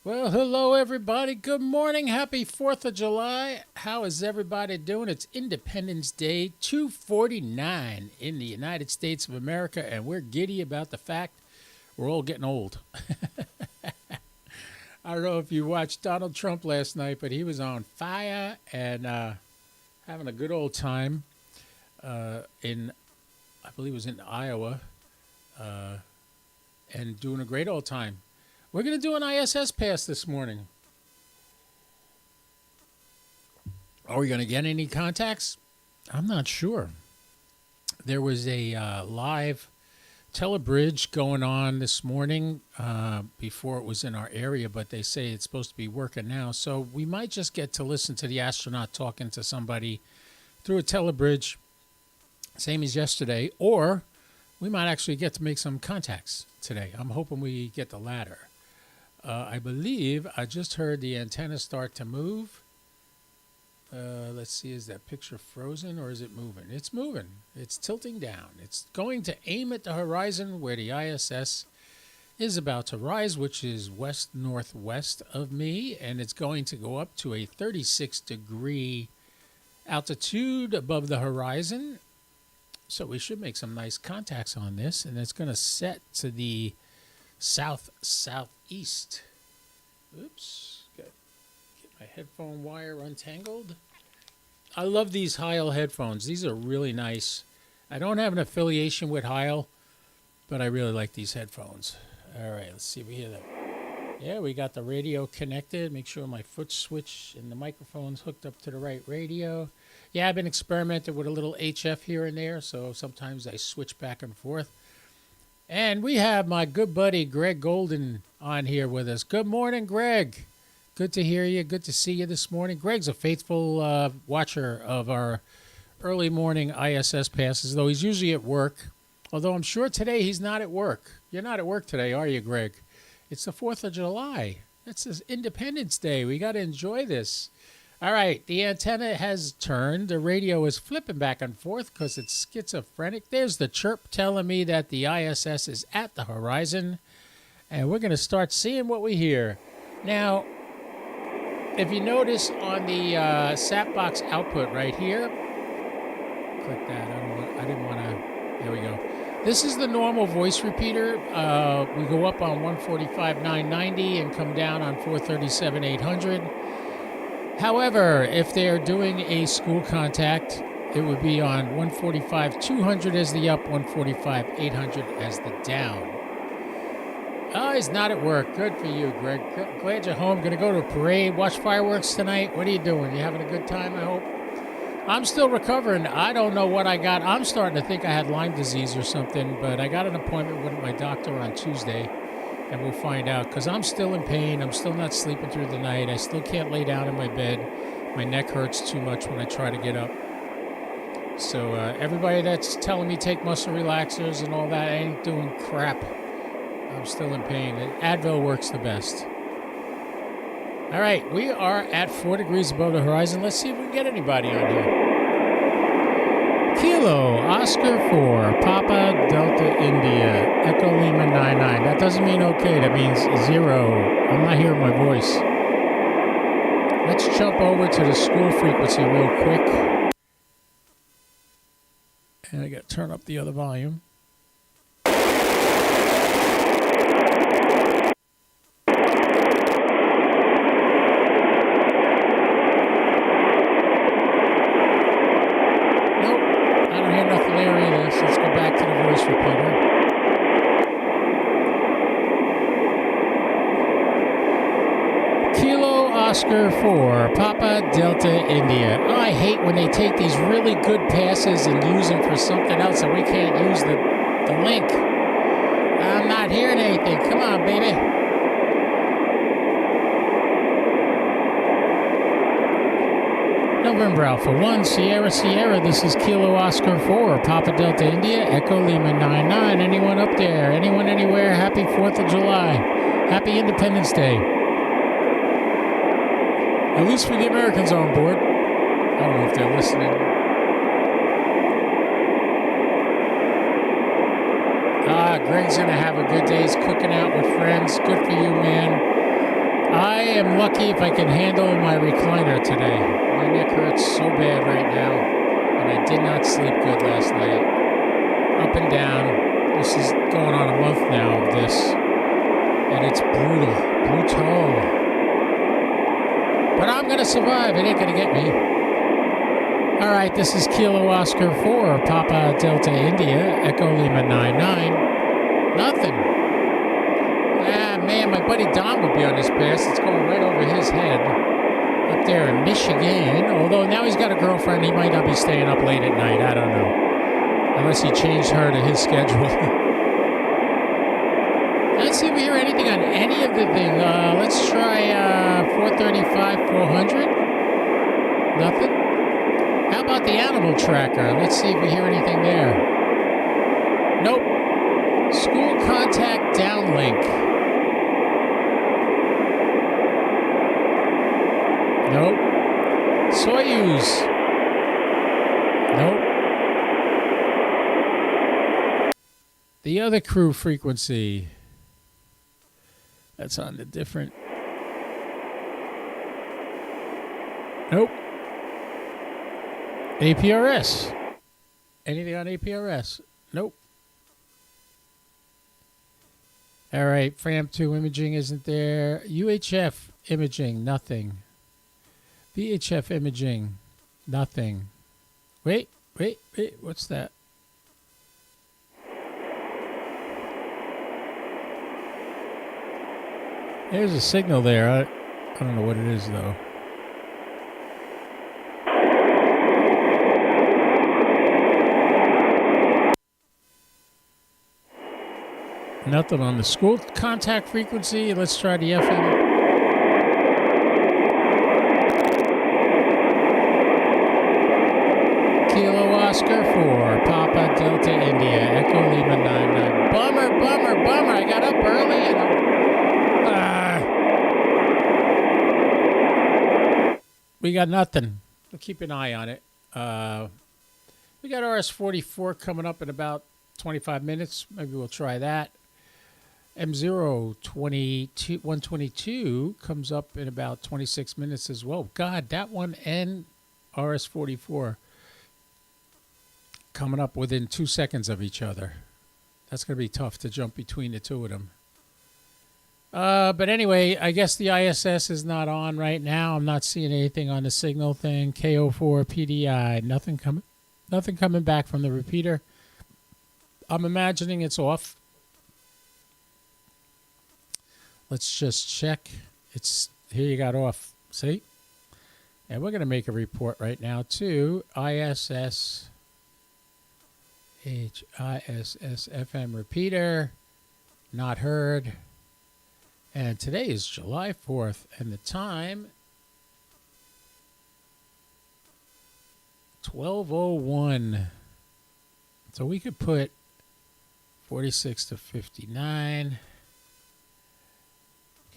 Well, hello, everybody. Good morning. Happy 4th of July. How is everybody doing? It's Independence Day 249 in the United States of America, and we're giddy about the fact we're all getting old. I don't know if you watched Donald Trump last night, but he was on fire and having a good old time I believe it was in Iowa, and doing a great old time. We're going to do an ISS pass this morning. Are we going to get any contacts? I'm not sure. There was a live telebridge going on this morning before it was in our area, but they say it's supposed to be working now. So we might just get to listen to the astronaut talking to somebody through a telebridge, same as yesterday, or we might actually get to make some contacts today. I'm hoping we get the latter. I believe I just heard the antenna start to move. Let's see, is that picture frozen or is it moving? It's moving. It's tilting down. It's going to aim at the horizon where the ISS is about to rise, which is west-northwest of me, and it's going to go up to a 36-degree altitude above the horizon. So we should make some nice contacts on this, and it's going to set to the south-southeast. Oops, get my headphone wire untangled. I love these Heil headphones. These are really nice. I don't have an affiliation with Heil, but I really like these headphones. All right, let's see if we hear them. Yeah, we got the radio connected. Make sure my foot switch and the microphone's hooked up to the right radio. Yeah, I've been experimenting with a little HF here and there, so sometimes I switch back and forth. And we have my good buddy Greg Golden on here with us. Good morning, Greg. Good to hear you. Good to see you this morning. Greg's a faithful watcher of our early morning ISS passes, though he's usually at work. Although I'm sure today he's not at work. You're not at work today, are you, Greg? It's the 4th of July. It's Independence Day. We got to enjoy this. All right, the antenna has turned. The radio is flipping back and forth because it's schizophrenic. There's the chirp telling me that the ISS is at the horizon, and we're going to start seeing what we hear. Now, if you notice on the sat box output right here, click that. I didn't want to. There we go. This is the normal voice repeater. We go up on 145.990 and come down on 437.800. However, if they're doing a school contact, it would be on 145.200 as the up, 145.800 as the down. Oh, he's not at work. Good for you, Greg. Glad you're home. Going to go to a parade, watch fireworks tonight. What are you doing? You having a good time, I hope? I'm still recovering. I don't know what I got. I'm starting to think I had Lyme disease or something, but I got an appointment with my doctor on Tuesday. And we'll find out, because I'm still in pain. I'm still not sleeping through the night. I still can't lay down in my bed. My neck hurts too much when I try to get up. So everybody that's telling me take muscle relaxers and all that, I ain't doing crap. I'm still in pain. Advil works the best. All right, we are at 4 degrees above the horizon. Let's see if we can get anybody on here. Kilo, Oscar 4, Papa, Delta, India, Echo Lima 99. That doesn't mean okay, that means 0. I'm not hearing my voice. Let's jump over to the school frequency real quick. And I got to turn up the other volume. Let's go back to the voice repeater. Kilo Oscar 4, Papa Delta India. Oh, I hate when they take these really good passes and use them for something else and we can't use the link. I'm not hearing anything. Come on, baby. November Alpha 1, Sierra Sierra, this is Kilo Oscar 4, Papa Delta India, Echo Lima 99. Anyone up there? Anyone anywhere? Happy 4th of July. Happy Independence Day. At least for the Americans on board. I don't know if they're listening. Greg's going to have a good day. He's cooking out with friends. Good for you, man. I am lucky if I can handle my recliner today. My neck hurts so bad right now, and I did not sleep good last night. Up and down. This is going on a month now of this, and it's brutal. But I'm going to survive. It ain't going to get me. All right, this is Kilo Oscar 4, Papa Delta India, Echo Lima 99. Nothing. Ah, man, my buddy Don would be on this pass. It's going right over his head up there in Michigan. Although now he's got a girlfriend, he might not be staying up late at night. I don't know. Unless he changed her to his schedule. Let's see if we hear anything on any of the things. Let's try 435, 400. Nothing. How about the animal tracker? Let's see if we hear anything there. Nope. School contact downlink. Nope. Soyuz. Nope. The other crew frequency. That's on the different. Nope. APRS. Anything on APRS? Nope. All right. FRAM2 imaging isn't there. UHF imaging, nothing. VHF imaging, nothing. Wait. What's that? There's a signal there. I don't know what it is, though. Nothing on the school contact frequency. Let's try the FM. Kilo Oscar 4, Papa Delta India, Echo Lima 99. Bummer. I got up early and we got nothing. We'll keep an eye on it. We got RS-44 coming up in about 25 minutes. Maybe we'll try that. M0 122 comes up in about 26 minutes as well. God, that one and RS-44 coming up within 2 seconds of each other. That's going to be tough to jump between the two of them. But anyway, I guess the ISS is not on right now. I'm not seeing anything on the signal thing. KO4 PDI, nothing coming back from the repeater. I'm imagining it's off. Let's just check. It's here. You got off. See? And we're going to make a report right now to ISS FM repeater. Not heard. And today is July 4th, and the time 12:01. So we could put 46 to 59.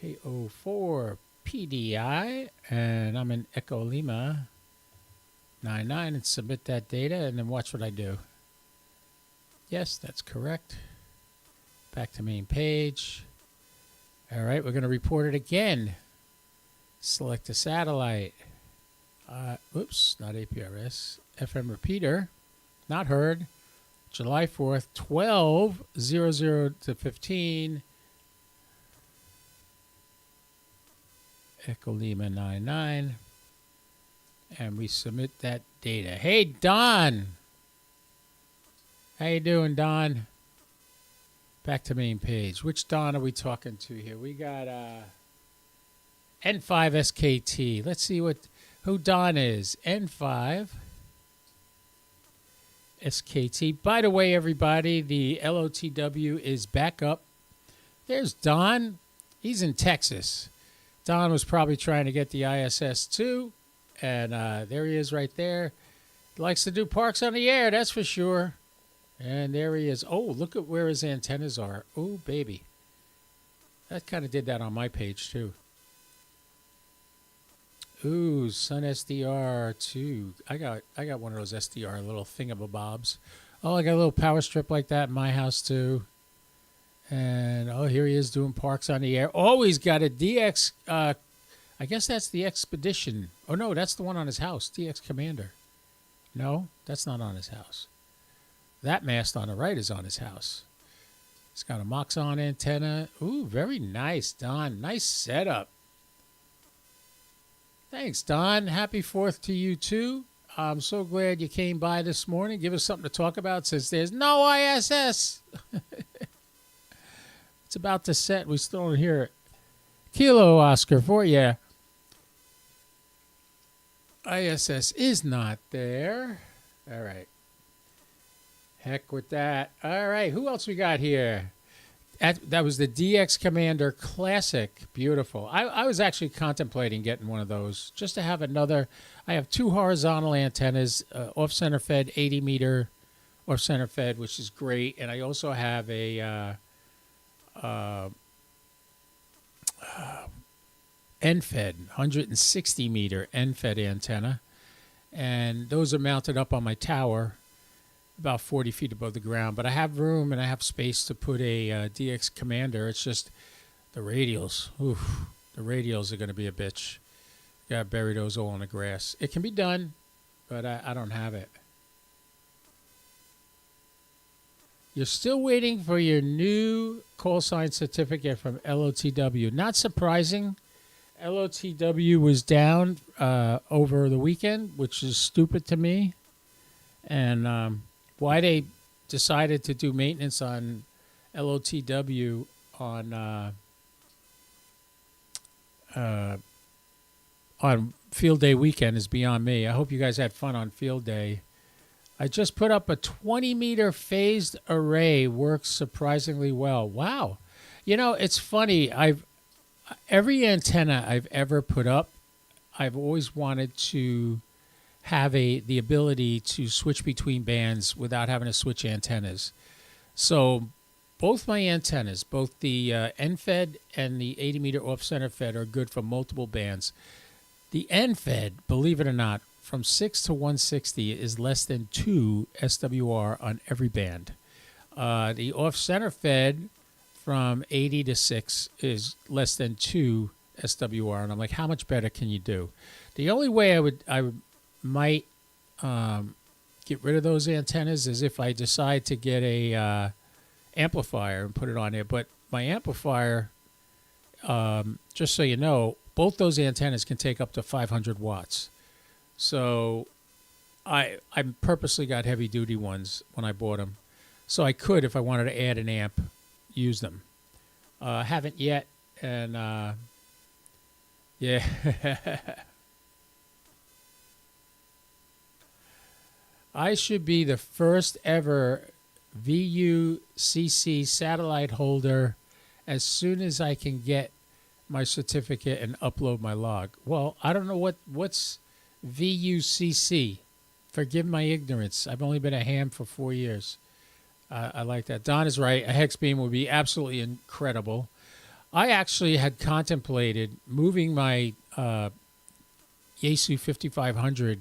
KO4 PDI, and I'm in Echo Lima 99 and submit that data, and then watch what I do. Yes, that's correct. Back to main page. All right, we're going to report it again. Select a satellite. Oops, not APRS. FM repeater. Not heard. July 4th, 12:00 to 15. Echo Lima 99. And we submit that data. Hey, Don. How you doing, Don? Back to main page. Which Don are we talking to here? We got N5 SKT. Let's see who Don is. N5 SKT. By the way, everybody, the LOTW is back up. There's Don. He's in Texas. Don was probably trying to get the ISS too. And there he is right there. Likes to do parks on the air, that's for sure. And there he is. Oh, look at where his antennas are. Oh, baby. That kind of did that on my page, too. Ooh, Sun SDR 2. I got one of those SDR little thingamabobs. Oh, I got a little power strip like that in my house, too. And, oh, here he is doing Parks on the Air. Oh, he's got a DX. I guess that's the Expedition. Oh, no, that's the one on his house, DX Commander. No, that's not on his house. That mast on the right is on his house. It's got a Moxon antenna. Ooh, very nice, Don. Nice setup. Thanks, Don. Happy 4th to you, too. I'm so glad you came by this morning. Give us something to talk about since there's no ISS. It's about to set. We still don't hear it. Kilo Oscar for you. ISS is not there. All right. Heck with that. All right. Who else we got here? That was the DX Commander Classic. Beautiful. I was actually contemplating getting one of those just to have another. I have 2 horizontal antennas, off-center fed, 80-meter off-center fed, which is great. And I also have a end-fed, 160-meter end-fed antenna. And those are mounted up on my tower, about 40 feet above the ground. But I have room and I have space to put a DX Commander. It's just the radials. Oof, the radials are going to be a bitch. Got to bury those all in the grass. It can be done, but I don't have it. You're still waiting for your new call sign certificate from LOTW. Not surprising. LOTW was down over the weekend, which is stupid to me. And why they decided to do maintenance on LOTW on field day weekend is beyond me. I hope you guys had fun on field day. I just put up a 20-meter phased array. Works surprisingly well. Wow. You know, it's funny. Every antenna I've ever put up, I've always wanted to have the ability to switch between bands without having to switch antennas. So both my antennas, both the end-fed and the 80-meter off-center fed, are good for multiple bands. The end-fed, believe it or not, from 6 to 160 is less than 2 SWR on every band. The off-center fed from 80 to 6 is less than 2 SWR, and I'm like, how much better can you do? The only way I might get rid of those antennas is if I decide to get a amplifier and put it on there. But my amplifier, just so you know, both those antennas can take up to 500 watts. So I purposely got heavy duty ones when I bought them. So I could, if I wanted to add an amp, use them. Haven't yet, and yeah. I should be the first ever VUCC satellite holder as soon as I can get my certificate and upload my log. Well, I don't know what's VUCC. Forgive my ignorance. I've only been a ham for 4 years. I like that. Don is right. A hex beam would be absolutely incredible. I actually had contemplated moving my Yaesu 5500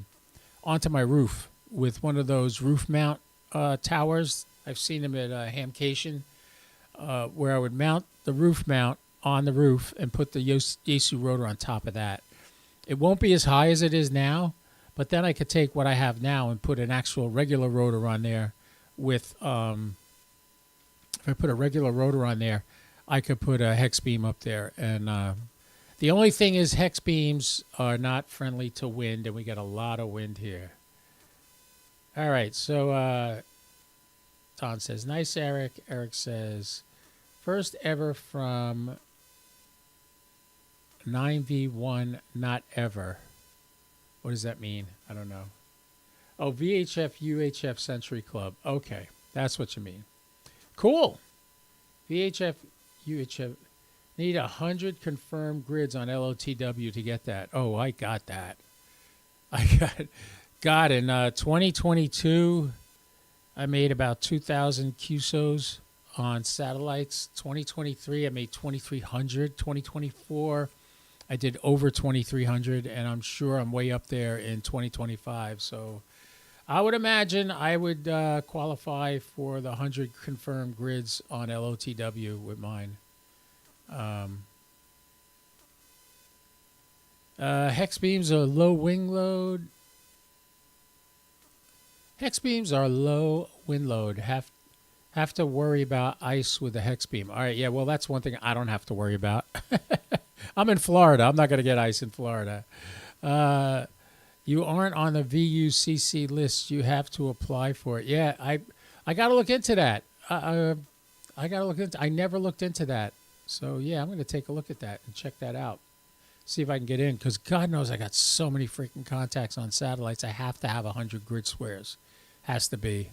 onto my roof with one of those roof mount towers. I've seen them at Hamcation, where I would mount the roof mount on the roof and put the Yaesu rotor on top of that. It won't be as high as it is now, but then I could take what I have now and put an actual regular rotor on there with, if I put a regular rotor on there, I could put a hex beam up there. And the only thing is hex beams are not friendly to wind, and we get a lot of wind here. All right, so Don says, nice, Eric. Eric says, first ever from 9V1, not ever. What does that mean? I don't know. Oh, VHF, UHF Century Club. Okay, that's what you mean. Cool. VHF, UHF. Need 100 confirmed grids on LOTW to get that. Oh, I got that. I got in 2022, I made about 2,000 QSOs on satellites. 2023, I made 2,300. 2024, I did over 2,300, and I'm sure I'm way up there in 2025. So I would imagine I would qualify for the 100 confirmed grids on LOTW with mine. Um, hex beams are low wing load. Hex beams are low wind load. Have to worry about ice with the hex beam. All right, yeah, well, that's one thing I don't have to worry about. I'm in Florida. I'm not going to get ice in Florida. You aren't on the VUCC list. You have to apply for it. Yeah, I got to look into that. I got to look into. I never looked into that. So yeah, I'm going to take a look at that and check that out. See if I can get in, because God knows I got so many freaking contacts on satellites. I have to have 100 grid squares. Has to be.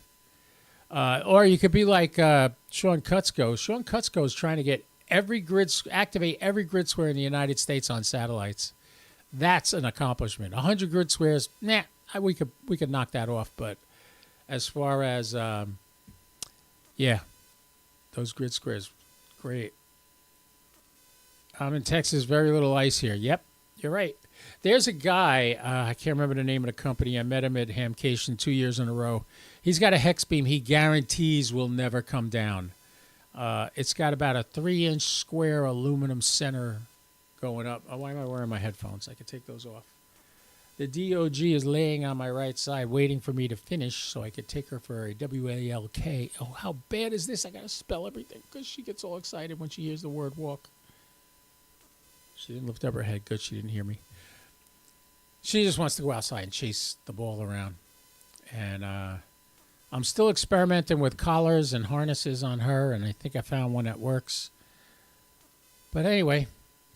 Or you could be like Sean Kutzko. Sean Kutzko is trying to get activate every grid square in the United States on satellites. That's an accomplishment. 100 grid squares, nah, we could knock that off. But as far as yeah, those grid squares, great. I'm in Texas, very little ice here. Yep, you're right. There's a guy, I can't remember the name of the company. I met him at Hamcation 2 years in a row. He's got a hex beam he guarantees will never come down. It's got about a 3-inch square aluminum center going up. Oh, why am I wearing my headphones? I could take those off. The DOG is laying on my right side waiting for me to finish so I could take her for a WALK. Oh, how bad is this? I got to spell everything because she gets all excited when she hears the word walk. She didn't lift up her head. Good, she didn't hear me. She just wants to go outside and chase the ball around. And I'm still experimenting with collars and harnesses on her, and I think I found one that works. But anyway,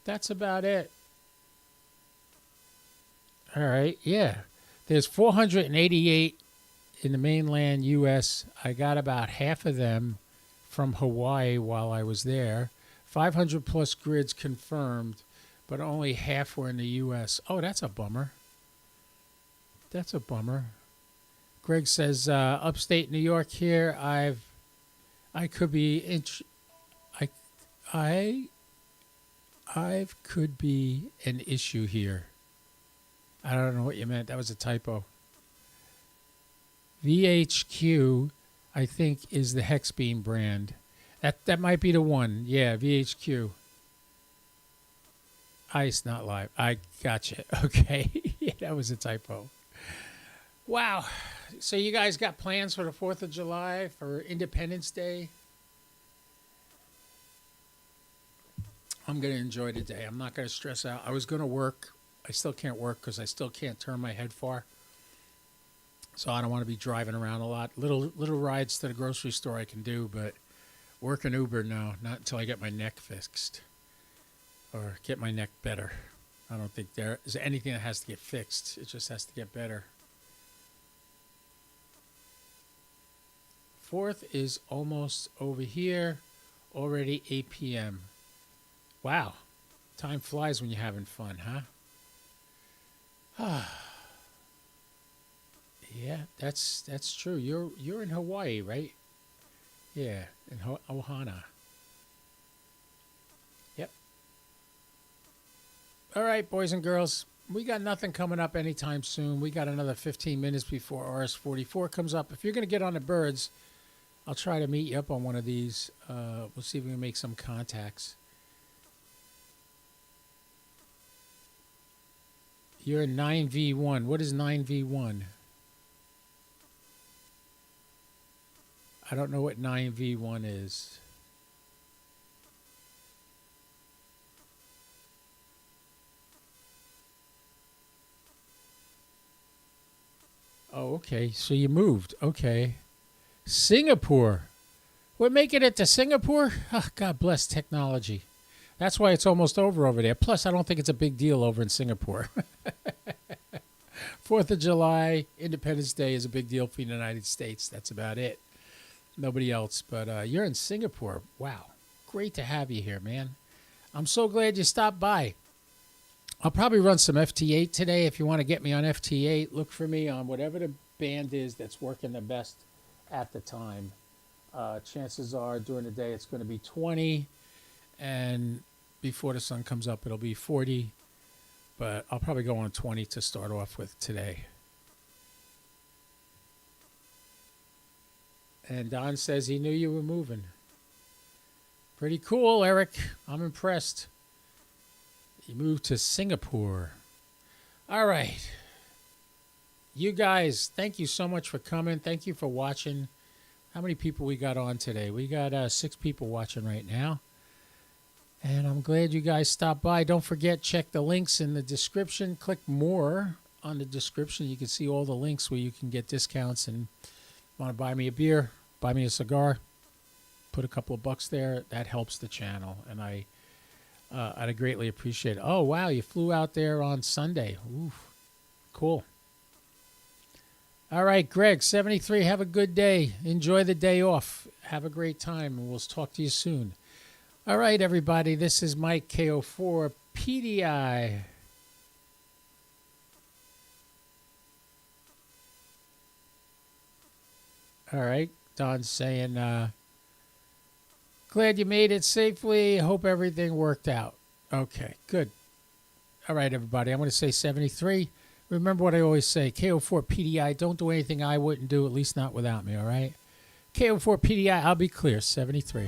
that's about it. All right, yeah. There's 488 in the mainland U.S. I got about half of them from Hawaii while I was there. 500 plus grids confirmed, but only half were in the U.S. Oh, that's a bummer. That's a bummer. Greg says, upstate New York here, I could be, I could be an issue here. I don't know what you meant. That was a typo. VHQ, I think, is the Hexbeam brand. That might be the one. Yeah, VHQ. Ice, not live. I gotcha. Okay. Yeah, that was a typo. Wow. So you guys got plans for the 4th of July, for Independence Day? I'm going to enjoy the day. I'm not going to stress out. I was going to work. I still can't work because I still can't turn my head far. So I don't want to be driving around a lot. Little rides to the grocery store I can do, but work an Uber, no. Not until I get my neck fixed or get my neck better. I don't think there is anything that has to get fixed. It just has to get better. 4th is almost over here. Already 8 p.m. Wow. Time flies when you're having fun, huh? Yeah, that's true. You're in Hawaii, right? Yeah, in Ohana. Yep. All right, boys and girls. We got nothing coming up anytime soon. We got another 15 minutes before RS-44 comes up. If you're going to get on the birds, I'll try to meet you up on one of these. We'll see if we can make some contacts. You're in 9V1. What is 9V1? I don't know what 9V1 is. Oh, okay. So you moved. Okay. Singapore. We're making it to Singapore? Oh, God bless technology. That's why it's almost over there. Plus, I don't think it's a big deal over in Singapore. 4th of July, Independence Day is a big deal for the United States. That's about it. Nobody else. But you're in Singapore. Wow. Great to have you here, man. I'm so glad you stopped by. I'll probably run some FT8 today. If you want to get me on FT8, look for me on whatever the band is that's working the best at the time. Chances are during the day it's going to be 20, and before the sun comes up it'll be 40, but I'll probably go on 20 to start off with today. And Don says he knew you were moving. Pretty cool, Eric. I'm impressed. You moved to Singapore. All right. You guys, thank you so much for coming. Thank you for watching. How many people we got on today? We got 6 people watching right now. And I'm glad you guys stopped by. Don't forget, check the links in the description. Click more on the description. You can see all the links where you can get discounts. And want to buy me a beer, buy me a cigar, put a couple of bucks there. That helps the channel. And I'd greatly appreciate it. Oh, wow, you flew out there on Sunday. Oof, cool. All right, Greg, 73, have a good day. Enjoy the day off. Have a great time, and we'll talk to you soon. All right, everybody, this is Mike, KO4 PDI. All right, Don's saying, glad you made it safely. Hope everything worked out. Okay, good. All right, everybody, I'm going to say 73. Remember what I always say, KO4 PDI, don't do anything I wouldn't do, at least not without me, all right? KO4 PDI, I'll be clear, 73.